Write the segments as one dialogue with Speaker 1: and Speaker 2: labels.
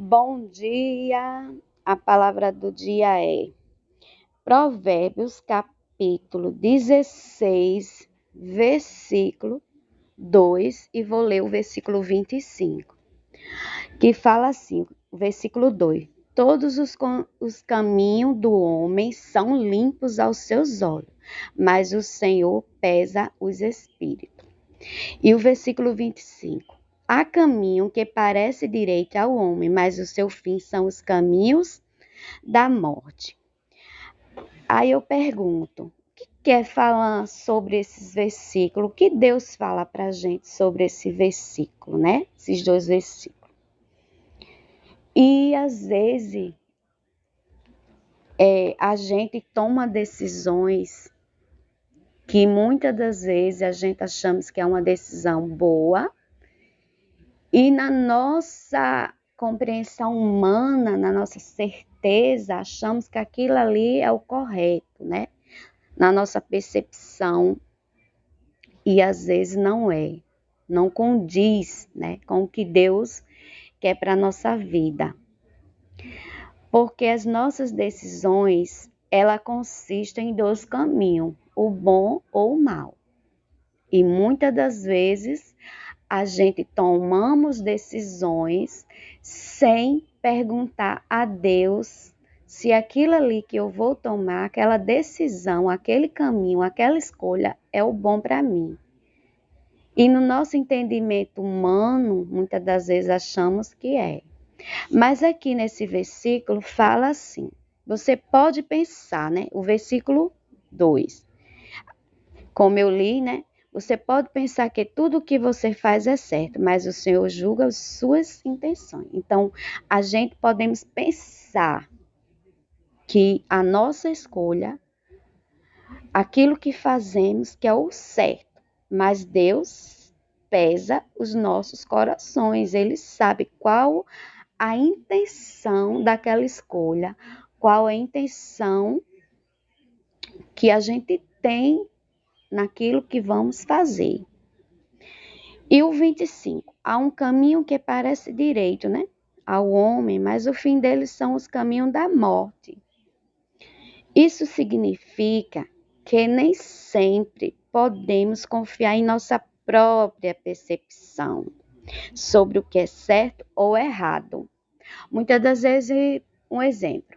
Speaker 1: Bom dia, a palavra do dia é Provérbios capítulo 16, versículo 2, e vou ler o versículo 25, que fala assim, versículo 2: Todos os caminhos do homem são limpos aos seus olhos, mas o Senhor pesa os espíritos. E o versículo 25: Há caminho que parece direito ao homem, mas o seu fim são os caminhos da morte. Aí eu pergunto, o que quer falar sobre esses versículos? O que Deus fala para a gente sobre esse versículo, né? Esses dois versículos. E às vezes a gente toma decisões que muitas das vezes a gente achamos que é uma decisão boa, e na nossa compreensão humana, na nossa certeza, achamos que aquilo ali é o correto, né? Na nossa percepção, e às vezes não é, não condiz, né, com o que Deus quer para a nossa vida. Porque as nossas decisões, ela consistem em dois caminhos, o bom ou o mal. E muitas das vezes a gente tomamos decisões sem perguntar a Deus se aquilo ali que eu vou tomar, aquela decisão, aquele caminho, aquela escolha é o bom para mim. E no nosso entendimento humano, muitas das vezes achamos que é. Mas aqui nesse versículo fala assim, você pode pensar, né? O versículo 2, como eu li, né? Você pode pensar que tudo o que você faz é certo, mas o Senhor julga as suas intenções. Então, a gente podemos pensar que a nossa escolha, aquilo que fazemos, que é o certo, mas Deus pesa os nossos corações. Ele sabe qual a intenção daquela escolha, qual a intenção que a gente tem naquilo que vamos fazer. E o 25, há um caminho que parece direito, né, ao homem, mas o fim deles são os caminhos da morte. Isso significa que nem sempre podemos confiar em nossa própria percepção sobre o que é certo ou errado. Muitas das vezes, um exemplo.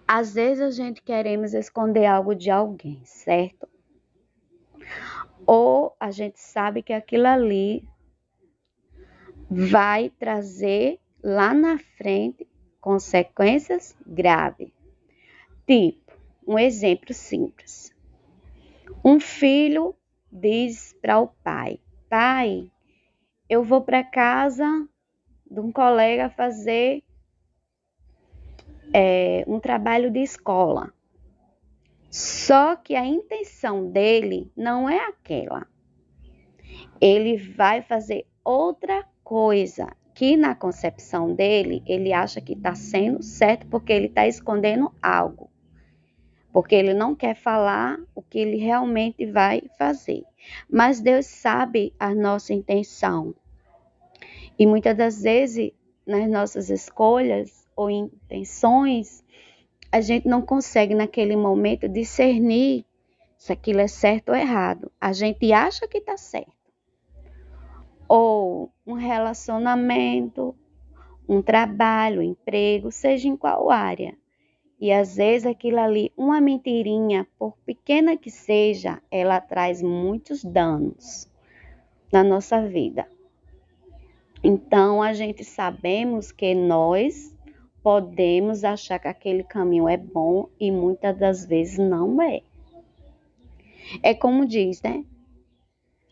Speaker 1: Às vezes a gente queremos esconder algo de alguém, certo? Ou a gente sabe que aquilo ali vai trazer lá na frente consequências graves. Tipo, um exemplo simples. Um filho diz para o pai: Pai, eu vou para casa de um colega fazer um trabalho de escola. Só que a intenção dele não é aquela. Ele vai fazer outra coisa, que na concepção dele, ele acha que está sendo certo porque ele está escondendo algo. Porque ele não quer falar o que ele realmente vai fazer. Mas Deus sabe a nossa intenção. E muitas das vezes, nas nossas escolhas ou intenções, a gente não consegue naquele momento discernir se aquilo é certo ou errado. A gente acha que está certo. Ou um relacionamento, um trabalho, um emprego, seja em qual área. E às vezes aquilo ali, uma mentirinha, por pequena que seja, ela traz muitos danos na nossa vida. Então a gente sabemos que nós podemos achar que aquele caminho é bom e muitas das vezes não é. É como diz, né?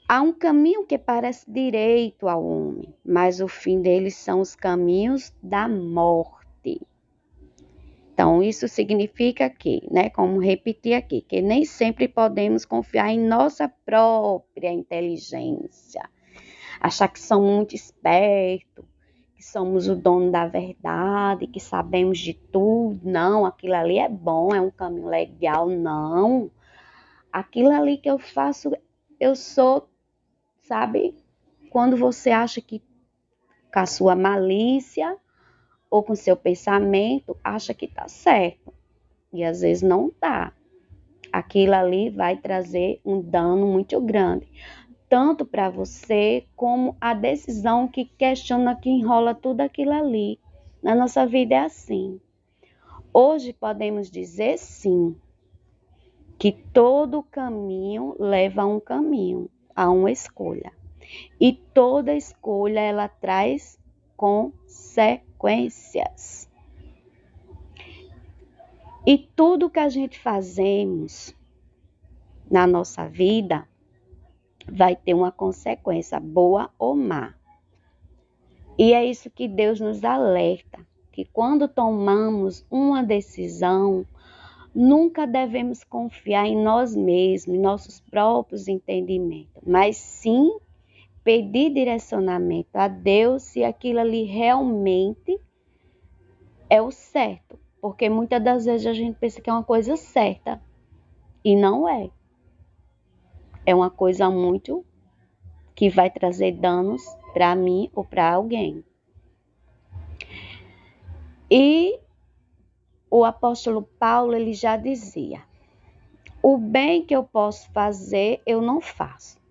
Speaker 1: Há um caminho que parece direito ao homem, mas o fim deles são os caminhos da morte. Então, isso significa que, né, como repetir aqui, que nem sempre podemos confiar em nossa própria inteligência, achar que somos muito espertos, que somos o dono da verdade, que sabemos de tudo. Não, aquilo ali é bom, é um caminho legal. Não, aquilo ali que eu faço, eu sou, sabe? Quando você acha que com a sua malícia ou com o seu pensamento, acha que está certo. E às vezes não está. Aquilo ali vai trazer um dano muito grande, tanto para você como a decisão que questiona, que enrola tudo aquilo ali. Na nossa vida é assim. Hoje podemos dizer sim, que todo caminho leva a um caminho, a uma escolha. E toda escolha ela traz consequências. E tudo que a gente fazemos na nossa vida vai ter uma consequência, boa ou má. E é isso que Deus nos alerta, que quando tomamos uma decisão, nunca devemos confiar em nós mesmos, em nossos próprios entendimentos, mas sim pedir direcionamento a Deus se aquilo ali realmente é o certo. Porque muitas das vezes a gente pensa que é uma coisa certa e não é. É uma coisa muito que vai trazer danos para mim ou para alguém. E o apóstolo Paulo, ele já dizia: o bem que eu posso fazer, eu não faço.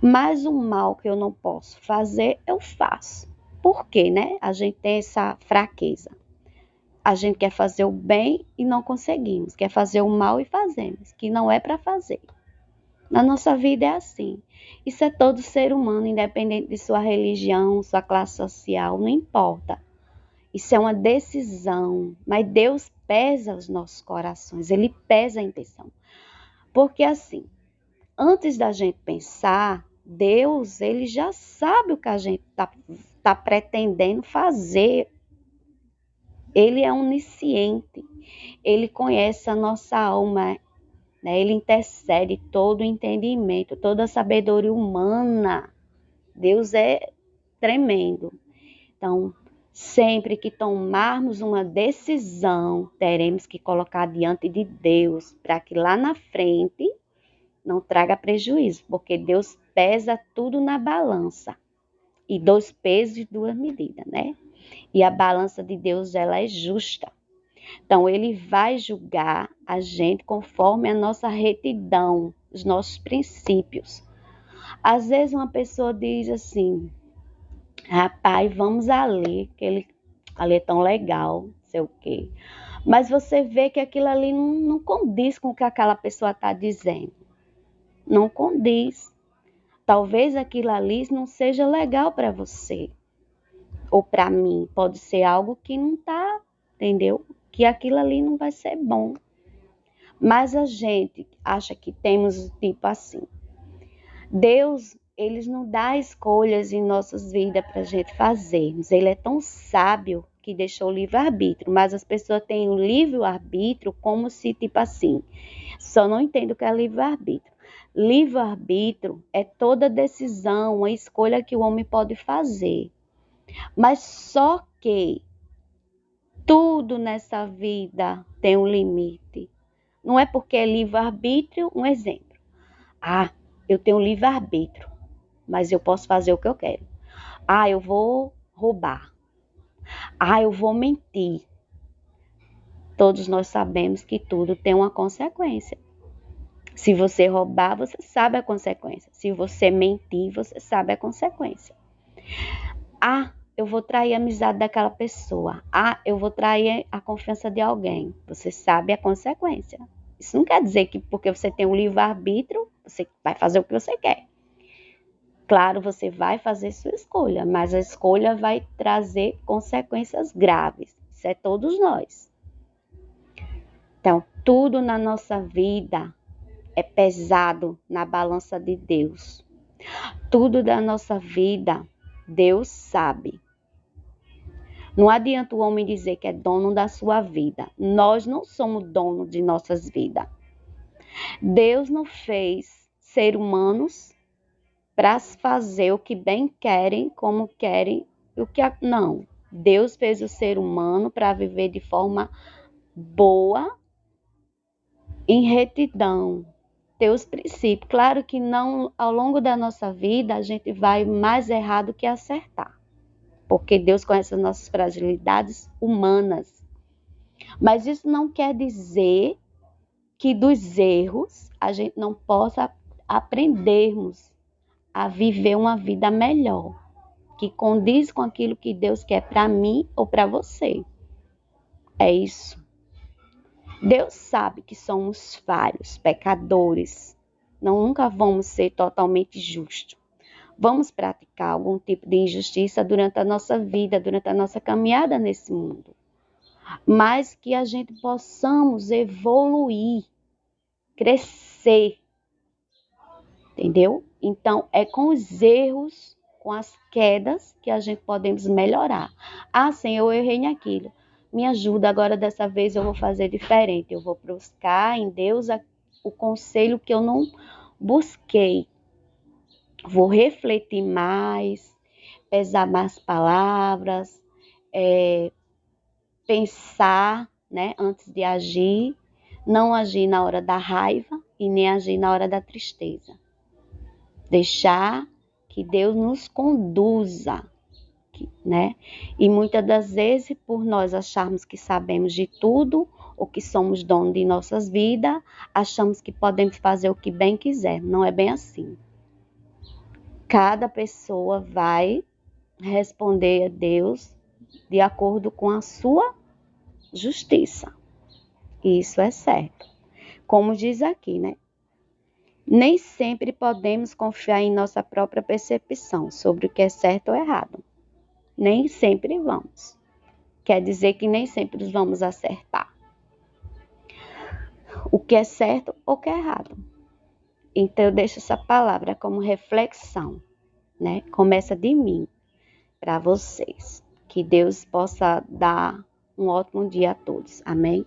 Speaker 1: Mas o mal que eu não posso fazer, eu faço. Por quê, né? A gente tem essa fraqueza. A gente quer fazer o bem e não conseguimos. Quer fazer o mal e fazemos, que não é para fazer. Na nossa vida é assim. Isso é todo ser humano, independente de sua religião, sua classe social, não importa. Isso é uma decisão, mas Deus pesa os nossos corações, Ele pesa a intenção. Porque assim, antes da gente pensar, Deus, Ele já sabe o que a gente tá pretendendo fazer. Ele é onisciente, Ele conhece a nossa alma, né? Ele intercede todo o entendimento, toda a sabedoria humana. Deus é tremendo. Então, sempre que tomarmos uma decisão, teremos que colocar diante de Deus, para que lá na frente não traga prejuízo, porque Deus pesa tudo na balança. E 2 pesos e 2 medidas, né? E a balança de Deus, ela é justa. Então, Ele vai julgar a gente conforme a nossa retidão, os nossos princípios. Às vezes uma pessoa diz assim: rapaz, vamos ali, que ali é tão legal, não sei o quê. Mas você vê que aquilo ali não condiz com o que aquela pessoa está dizendo. Não condiz. Talvez aquilo ali não seja legal para você. Ou para mim. Pode ser algo que não está, entendeu? Que aquilo ali não vai ser bom. Mas a gente acha que temos tipo assim. Deus, Ele nos dá escolhas em nossas vidas para a gente fazermos. Ele é tão sábio que deixou o livre-arbítrio. Mas as pessoas têm o livre-arbítrio como se, tipo assim, só não entendo o que é livre-arbítrio. Livre-arbítrio é toda decisão, uma escolha que o homem pode fazer. Mas só que tudo nessa vida tem um limite. Não é porque é livre-arbítrio, um exemplo. Eu tenho livre-arbítrio, mas eu posso fazer o que eu quero. Eu vou roubar. Eu vou mentir. Todos nós sabemos que tudo tem uma consequência. Se você roubar, você sabe a consequência. Se você mentir, você sabe a consequência. Eu vou trair a amizade daquela pessoa. Eu vou trair a confiança de alguém. Você sabe a consequência. Isso não quer dizer que porque você tem um livre-arbítrio, você vai fazer o que você quer. Claro, você vai fazer sua escolha, mas a escolha vai trazer consequências graves. Isso é todos nós. Então, tudo na nossa vida é pesado na balança de Deus. Tudo da nossa vida, Deus sabe. Não adianta o homem dizer que é dono da sua vida. Nós não somos dono de nossas vidas. Deus não fez ser humanos para fazer o que bem querem, como querem, não. Deus fez o ser humano para viver de forma boa, em retidão, ter os princípios. Claro que não, ao longo da nossa vida, a gente vai mais errado que acertar. porque Deus conhece as nossas fragilidades humanas. Mas isso não quer dizer que dos erros a gente não possa aprendermos a viver uma vida melhor, que condiz com aquilo que Deus quer para mim ou para você. É isso. Deus sabe que somos falhos, pecadores. Nunca vamos ser totalmente justos. Vamos praticar algum tipo de injustiça durante a nossa vida, durante a nossa caminhada nesse mundo. Mas que a gente possamos evoluir, crescer. Entendeu? Então, é com os erros, com as quedas, que a gente podemos melhorar. Ah, Senhor, eu errei naquilo. Me ajuda, agora dessa vez eu vou fazer diferente. Eu vou buscar em Deus o conselho que eu não busquei. Vou refletir mais, pesar mais palavras, pensar, né, antes de agir. Não agir na hora da raiva e nem agir na hora da tristeza. Deixar que Deus nos conduza, né? E muitas das vezes, por nós acharmos que sabemos de tudo, ou que somos donos de nossas vidas, achamos que podemos fazer o que bem quiser. Não é bem assim. Cada pessoa vai responder a Deus de acordo com a sua justiça. Isso é certo. Como diz aqui, né? Nem sempre podemos confiar em nossa própria percepção sobre o que é certo ou errado. Nem sempre vamos. Quer dizer que nem sempre vamos acertar o que é certo ou o que é errado. Então eu deixo essa palavra como reflexão, né? Começa de mim para vocês. Que Deus possa dar um ótimo dia a todos. Amém?